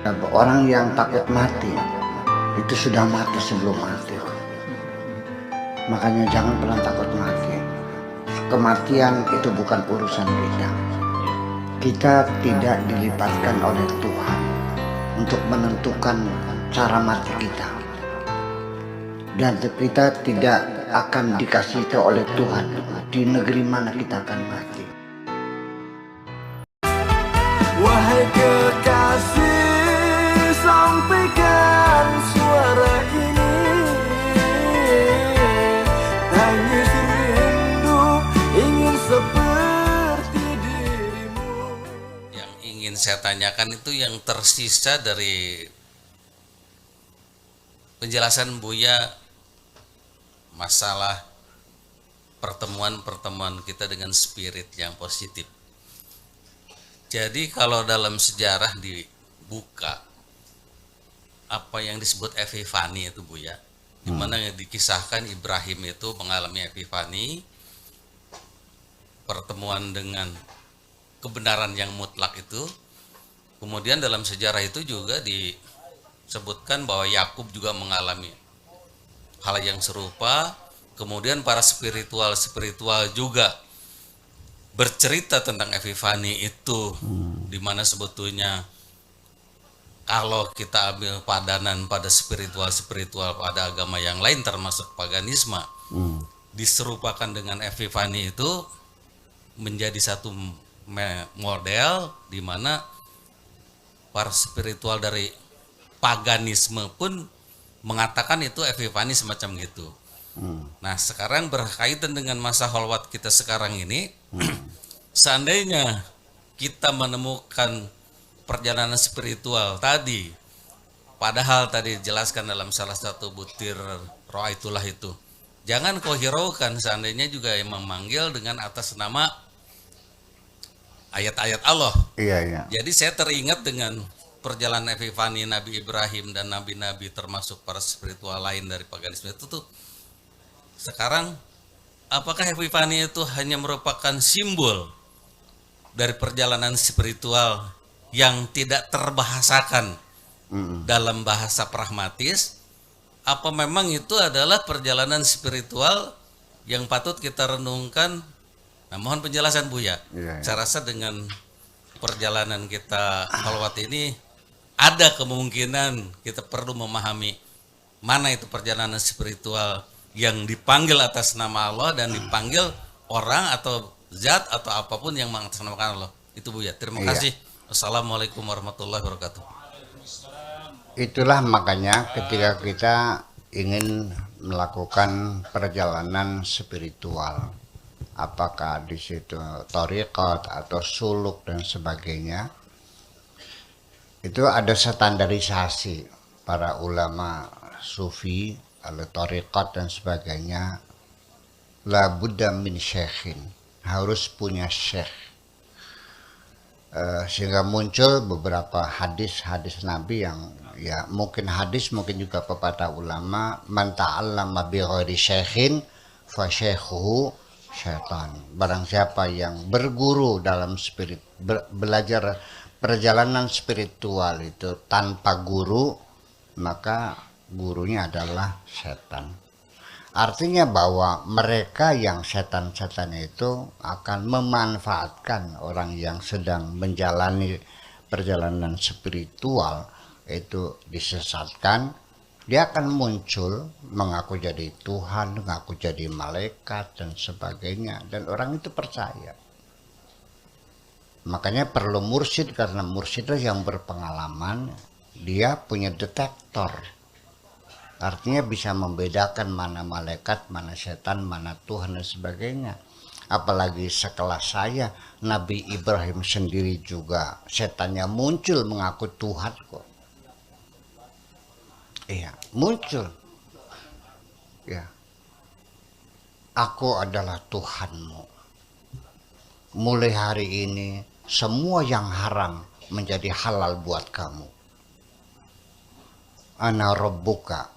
Orang yang takut mati itu sudah mati sebelum mati. Makanya jangan pernah takut mati. Kematian itu bukan urusan kita. Kita tidak dilibatkan oleh Tuhan untuk menentukan cara mati kita. Dan kita tidak akan dikasih tahu oleh Tuhan di negeri mana kita akan mati. Wahai kekasih, sampaikan suara ini. Tangis rindu ingin seperti dirimu. Yang ingin saya tanyakan itu yang tersisa dari penjelasan Buya masalah pertemuan-pertemuan kita dengan spirit yang positif. Jadi kalau dalam sejarah dibuka apa yang disebut epifani itu Buya, di mana dikisahkan Ibrahim itu mengalami epifani, pertemuan dengan kebenaran yang mutlak itu. Kemudian dalam sejarah itu juga disebutkan bahwa Yakub juga mengalami hal yang serupa. Kemudian para spiritual juga bercerita tentang epifani itu, di mana sebetulnya kalau kita ambil padanan pada spiritual pada agama yang lain termasuk paganisme, diserupakan dengan epifani itu menjadi satu model di mana para spiritual dari paganisme pun mengatakan itu epifani semacam gitu. Nah sekarang berkaitan dengan masa khalwat kita sekarang ini, seandainya kita menemukan perjalanan spiritual tadi, padahal tadi dijelaskan dalam salah satu butir roh itulah itu, jangan kau hiraukan seandainya juga yang memanggil dengan atas nama ayat-ayat Allah. Iya. Jadi saya teringat dengan perjalanan epifani Nabi Ibrahim dan nabi-nabi termasuk para spiritual lain dari paganisme itu tuh. Sekarang apakah epifani itu hanya merupakan simbol dari perjalanan spiritual yang tidak terbahasakan dalam bahasa pragmatis, apa memang itu adalah perjalanan spiritual yang patut kita renungkan? Nah, mohon penjelasan Buya. Iya. Saya rasa dengan perjalanan kita khalwat ini ada kemungkinan kita perlu memahami mana itu perjalanan spiritual yang dipanggil atas nama Allah dan dipanggil orang atau zat atau apapun yang mengatasnamakan Allah. Itu Buya. Terima kasih. Assalamualaikum warahmatullahi wabarakatuh. Itulah makanya ketika kita ingin melakukan perjalanan spiritual, apakah di situ thariqat atau suluk dan sebagainya, itu ada standarisasi para ulama sufi, ada thariqat dan sebagainya. La budda min syekhin, harus punya syekh. Sehingga muncul beberapa hadis Nabi yang ya mungkin hadis, mungkin juga pepatah ulama, man ta'allama bi ghairi syekhin fa syaikhuhu syaitan. Barang siapa yang berguru dalam spirit, belajar perjalanan spiritual itu tanpa guru, maka gurunya adalah setan. Artinya bahwa mereka yang setan-setan itu akan memanfaatkan orang yang sedang menjalani perjalanan spiritual itu disesatkan. Dia akan muncul mengaku jadi Tuhan, mengaku jadi malaikat dan sebagainya, dan orang itu percaya. Makanya perlu mursyid, karena mursyid yang berpengalaman, dia punya detektor. Artinya bisa membedakan mana malaikat, mana setan, mana Tuhan dan sebagainya. Apalagi sekelas saya, Nabi Ibrahim sendiri juga setannya muncul mengaku Tuhan kok. Iya, muncul. Ya. Aku adalah Tuhanmu. Mulai hari ini semua yang haram menjadi halal buat kamu. Ana rabbuka.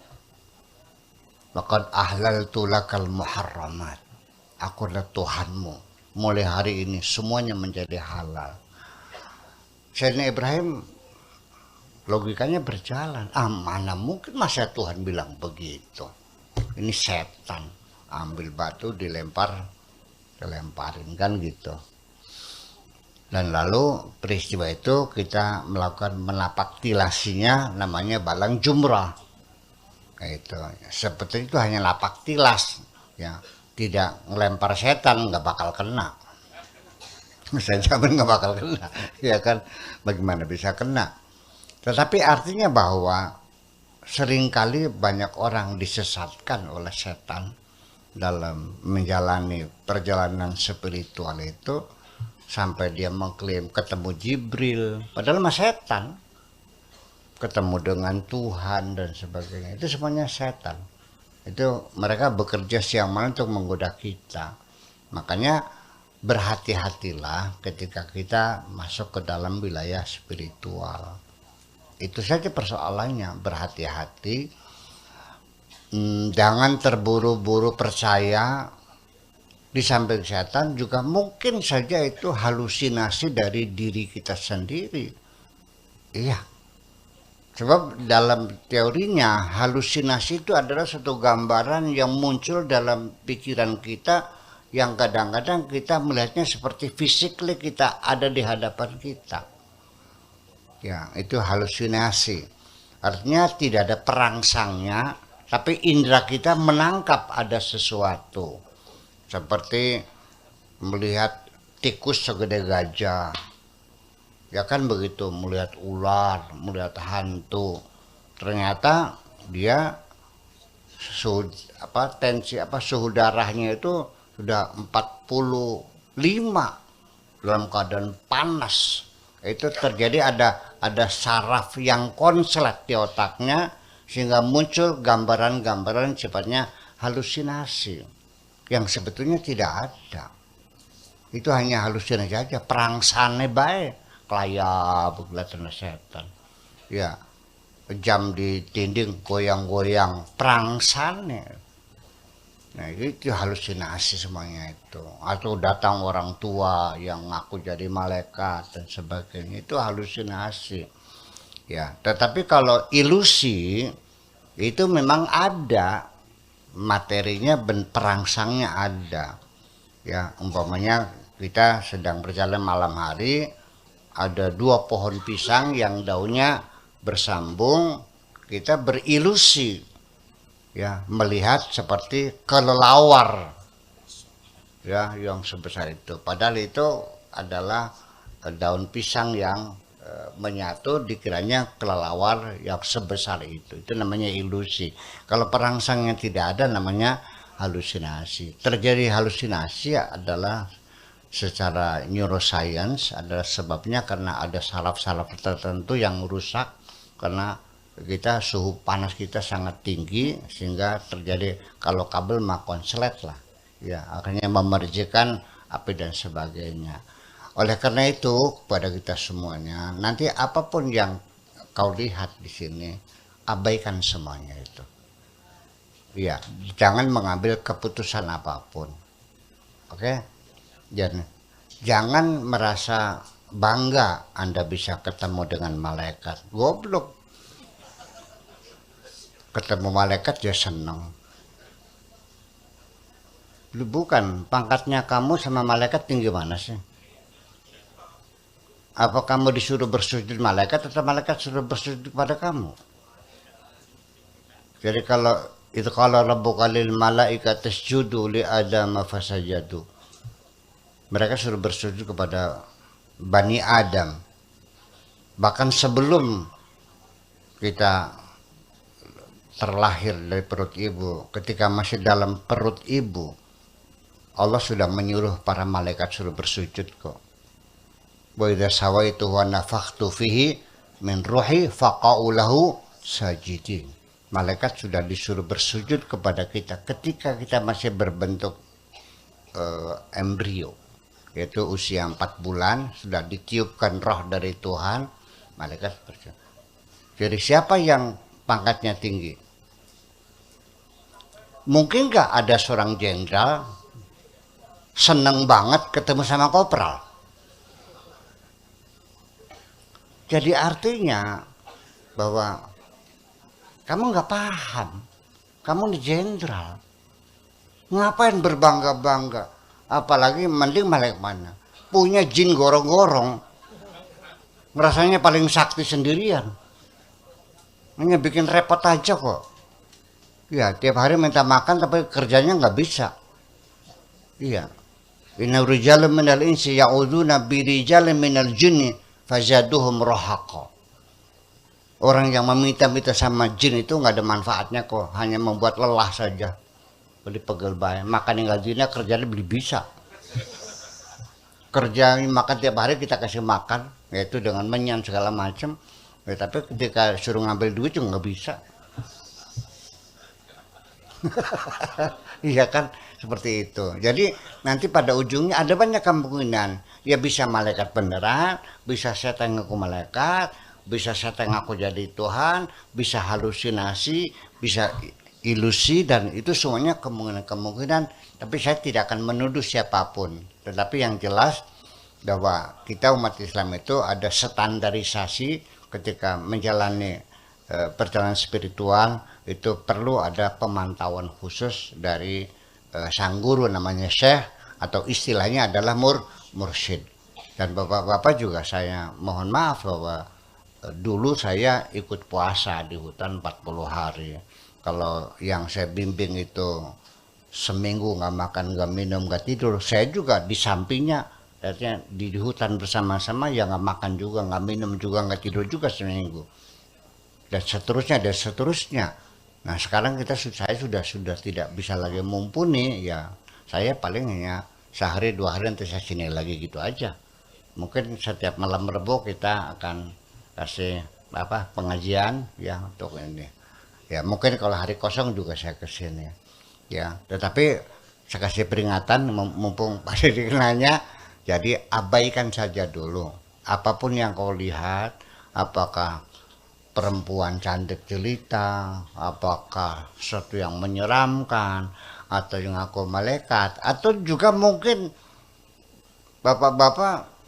Laqad ahlaltu lakal muharramat. Aku adalah Tuhanmu. Mulai hari ini semuanya menjadi halal. Sayyidina Ibrahim logikanya berjalan. Mana mungkin masa Tuhan bilang begitu? Ini setan, ambil batu dilemparin kan gitu. Dan lalu peristiwa itu kita melakukan menapak tilasinya, namanya balang jumrah. Itu seperti itu, hanya lapak tilas, ya, tidak ngelempar setan, nggak bakal kena. Saya jamin nggak bakal kena, ya kan? Bagaimana bisa kena? Tetapi artinya bahwa seringkali banyak orang disesatkan oleh setan dalam menjalani perjalanan spiritual itu, sampai dia mengklaim ketemu Jibril, padahal mah setan. Ketemu dengan Tuhan dan sebagainya, itu semuanya setan. Itu mereka bekerja siang malam untuk menggoda kita. Makanya berhati-hatilah ketika kita masuk ke dalam wilayah spiritual. Itu saja persoalannya, berhati-hati. Jangan terburu-buru percaya. Di samping setan juga mungkin saja itu halusinasi dari diri kita sendiri. Iya. Sebab dalam teorinya halusinasi itu adalah suatu gambaran yang muncul dalam pikiran kita, yang kadang-kadang kita melihatnya seperti physically kita ada di hadapan kita. Ya, itu halusinasi. Artinya tidak ada perangsangnya, tapi indera kita menangkap ada sesuatu. Seperti melihat tikus segede gajah, ya kan begitu, melihat ular, melihat hantu. Ternyata dia suhu darahnya itu sudah 45 dalam keadaan panas. Itu terjadi ada saraf yang konslet di otaknya, sehingga muncul gambaran-gambaran sifatnya halusinasi yang sebetulnya tidak ada. Itu hanya halusinasi aja, perangsane bae, kelayap kelihatan setan. Ya, jam di dinding goyang-goyang, perangsane. Nah, itu halusinasi semuanya itu. Atau datang orang tua yang ngaku jadi malaikat dan sebagainya, itu halusinasi. Ya, tetapi kalau ilusi itu memang ada materinya, perangsangnya ada. Ya, umpamanya kita sedang berjalan malam hari, ada 2 pohon pisang yang daunnya bersambung, kita berilusi, ya, melihat seperti kelelawar, ya, yang sebesar itu. Padahal itu adalah daun pisang yang menyatu, dikiranya kelelawar yang sebesar itu. Itu namanya ilusi. Kalau perangsangnya tidak ada, namanya halusinasi. Terjadi halusinasi adalah secara neuroscience, adalah sebabnya karena ada saraf-saraf tertentu yang rusak, karena kita suhu panas kita sangat tinggi, sehingga terjadi, kalau kabel mah konslet lah, ya, akhirnya memercikan api dan sebagainya. Oleh karena itu, kepada kita semuanya, nanti apapun yang kau lihat di sini, abaikan semuanya itu. Ya, jangan mengambil keputusan apapun. Oke? Jangan merasa bangga Anda bisa ketemu dengan malaikat. Goblok. Ketemu malaikat ya senang. Bukan, pangkatnya kamu sama malaikat tinggi mana sih? Apa kamu disuruh bersujud malaikat atau malaikat suruh bersujud kepada kamu? Jadi kalau rabbuka lil malaikati isjudu li Adam fasajadu. Mereka suruh bersujud kepada Bani Adam. Bahkan sebelum kita terlahir dari perut ibu, ketika masih dalam perut ibu, Allah sudah menyuruh para malaikat suruh bersujud kok. Wa idza sawaitu wa nafakhtu fihi min ruhi faqa'u lahu sajidin. Malaikat sudah disuruh bersujud kepada kita ketika kita masih berbentuk embrio, yaitu usia 4 bulan, sudah ditiupkan roh dari Tuhan, malaikat bersujud. Jadi siapa yang pangkatnya tinggi? Mungkin nggak ada seorang jenderal seneng banget ketemu sama kopral? Jadi artinya bahwa kamu nggak paham, kamu ini jenderal, ngapain berbangga-bangga, apalagi mending malaikat mana, punya jin gorong-gorong, merasanya paling sakti sendirian, hanya bikin repot aja kok. Ya tiap hari minta makan tapi kerjanya nggak bisa. Iya. Inna rijalun minal insi ya'uduna bi rijalin minal jinni fazaduhum rahaqa. Orang yang meminta-minta sama jin itu nggak ada manfaatnya kok, hanya membuat lelah saja. Beli pegel bayang, makan yang gajinya kerjanya beli bisa. Kerja makan tiap hari kita kasih makan, yaitu dengan menyan segala macam. Ya, tapi ketika suruh ngambil duit juga nggak bisa. Iya kan, seperti itu. Jadi nanti pada ujungnya ada banyak kemungkinan. Ya bisa malaikat beneran, bisa setan ngaku malaikat, bisa setan ngaku jadi Tuhan, bisa halusinasi, bisa ilusi, dan itu semuanya kemungkinan. Tapi saya tidak akan menuduh siapapun. Tetapi yang jelas bahwa kita umat Islam itu ada standarisasi ketika menjalani perjalanan spiritual. Itu perlu ada pemantauan khusus dari sang guru namanya syekh, atau istilahnya adalah mursyid. Dan bapak-bapak juga saya mohon maaf bahwa dulu saya ikut puasa di hutan 40 hari. Kalau yang saya bimbing itu seminggu nggak makan, nggak minum, nggak tidur, saya juga di sampingnya, artinya di hutan bersama-sama ya nggak makan juga, nggak minum juga, nggak tidur juga seminggu, dan seterusnya. Nah sekarang saya sudah tidak bisa lagi mumpuni, ya saya paling hanya sehari 2 hari nanti saya sini lagi gitu aja. Mungkin setiap malam Rebo kita akan kasih pengajian ya untuk ini. Ya mungkin kalau hari kosong juga saya kesini. Ya tetapi saya kasih peringatan mumpung pasti dikenanya. Jadi abaikan saja dulu. Apapun yang kau lihat, apakah perempuan cantik jelita, apakah sesuatu yang menyeramkan, atau yang aku malaikat, atau juga mungkin bapak-bapak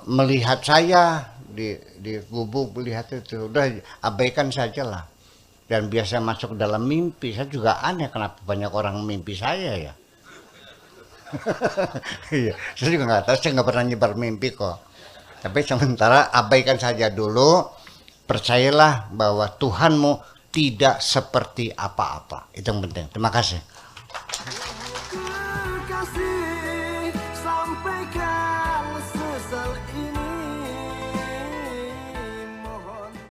melihat saya di gubuk, melihat itu, udah abaikan sajalah. Dan biasa masuk dalam mimpi, saya juga aneh kenapa banyak orang mimpi saya ya. Iya, saya juga nggak tahu, saya nggak pernah nyebar mimpi kok. Tapi sementara abaikan saja dulu. Percayalah bahwa Tuhanmu tidak seperti apa-apa. Itu yang penting. Terima kasih.